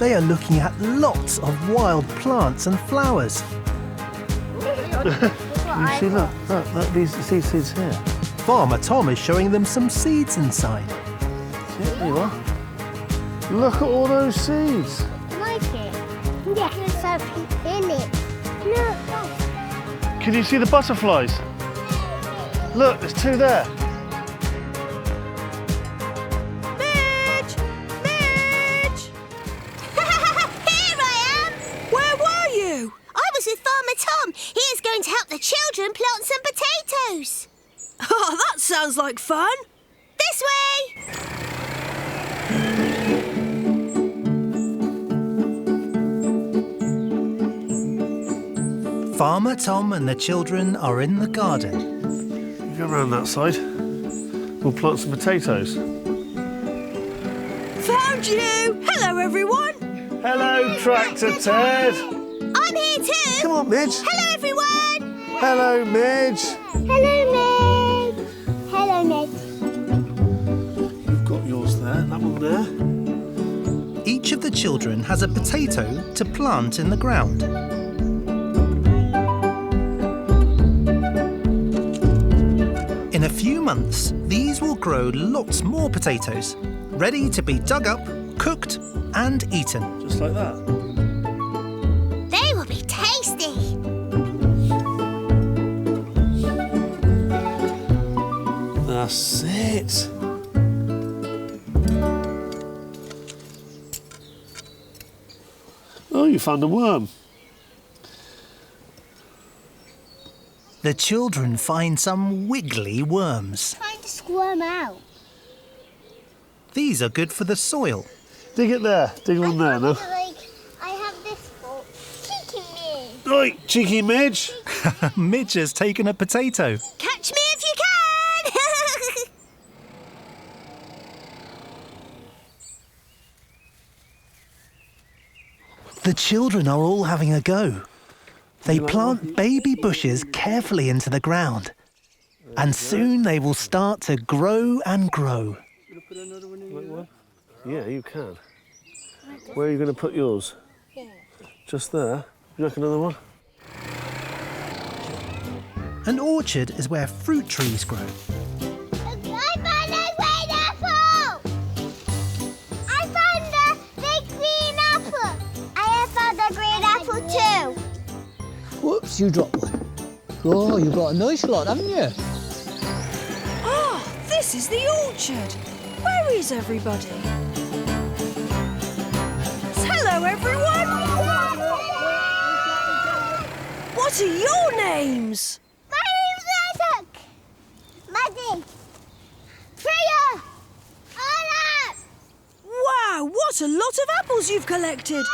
They are looking at lots of wild plants and flowers. You see, look, these seeds here. Farmer Tom is showing them some seeds inside. There you are. Look at all those seeds. Like it? Yeah, there's something in it. Look. Can you see the butterflies? Look, there's two there. Midge! Midge! Here I am! Where were you? I was with Farmer Tom. He is going to help the children plant some potatoes. Oh, that sounds like fun. This way! Farmer Tom and the children are in the garden. You go around that side. We'll plant some potatoes. Found you! Hello, everyone! Hello, Tractor Ted. I'm here too! Come on, Midge. Hello, everyone! Hello, Midge. Hello, Midge! Hello, Midge. You've got yours there, that one there. Each of the children has a potato to plant in the ground. In a few months, these will grow lots more potatoes, ready to be dug up, cooked and eaten. Just like that. They will be tasty. That's it. Oh, you found a worm. The children find some wiggly worms. Trying to squirm out. These are good for the soil. Dig it there. Dig one there, no? I have this for cheeky me. Right, cheeky Midge. Midge has taken a potato. Catch me if you can! The children are all having a go. They plant baby bushes carefully into the ground. And soon they will start to grow and grow. Yeah, you can. Where are you going to put yours? Just there. You like another one? An orchard is where fruit trees grow. I found a green apple! I found a big green apple! I have found a green apple too! Whoops, you dropped one. Oh, you've got a nice lot, haven't you? Ah, this is the orchard. Where is everybody? Hello, everyone! What are your names? My name's Isaac! Maddie! Freya! Anna! Wow, what a lot of apples you've collected.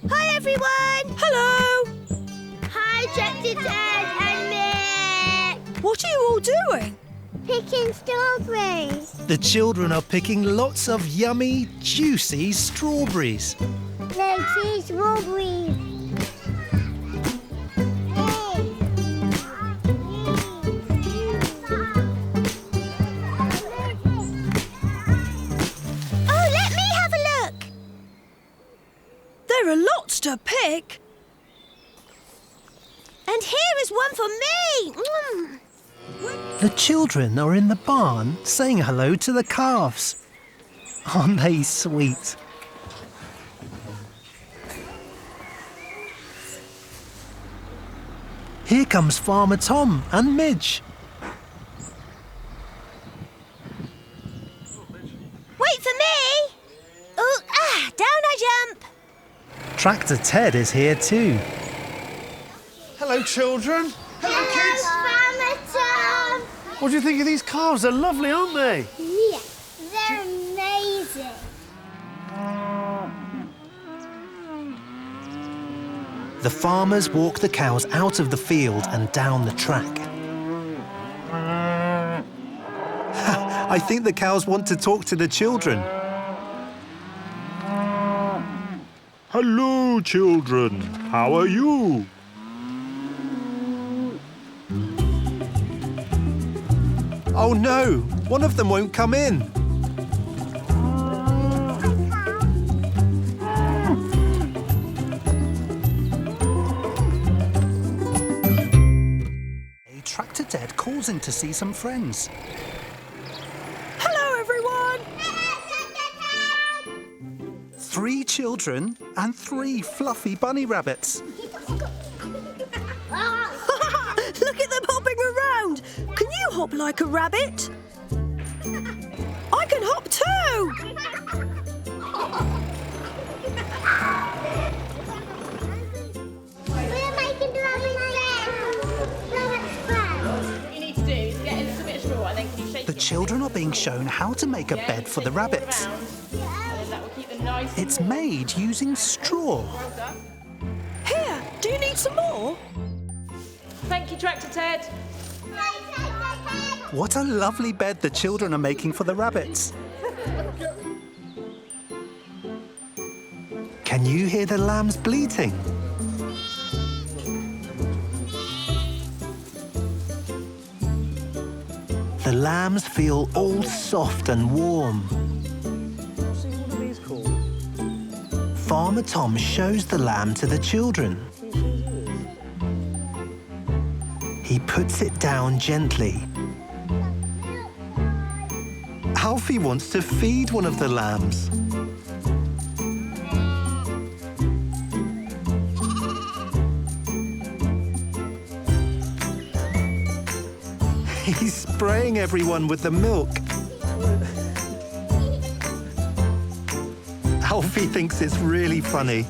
Hi, everyone! Hello! Hi, Tractor Ted and Mick! What are you all doing? Picking strawberries. The children are picking lots of yummy, juicy strawberries. No, see strawberries. Oh, let me have a look. There are lots to pick. And here is one for me. The children are in the barn saying hello to the calves. Aren't they sweet? Here comes Farmer Tom and Midge. Wait for me. Oh, down I jump. Tractor Ted is here too. Hello, children. Hello, kids. Farmer Tom. What do you think of these calves? They're lovely, aren't they? Yeah, they're amazing. The farmers walk the cows out of the field and down the track. I think the cows want to talk to the children. Hello, children. How are you? Oh no! One of them won't come in. A tractor Ted calls in to see some friends. Hello, everyone. 3 children and 3 fluffy bunny rabbits. Look at them hopping around. Can you hop like a rabbit? I can hop too. We're making the rabbit bed. What you need to do is get a little bit of straw and then can you shake The it children are being shown how to make a Yeah, bed you for the shake it all rabbits. around, and then that will keep them nice and It's made using straw. rolled up. Here, do you need some more? Thank you, Tractor Ted. What a lovely bed the children are making for the rabbits. Can you hear the lambs bleating? The lambs feel all soft and warm. See, what are these called? Farmer Tom shows the lamb to the children. He puts it down gently. Alfie wants to feed one of the lambs. He's spraying everyone with the milk. Alfie thinks it's really funny.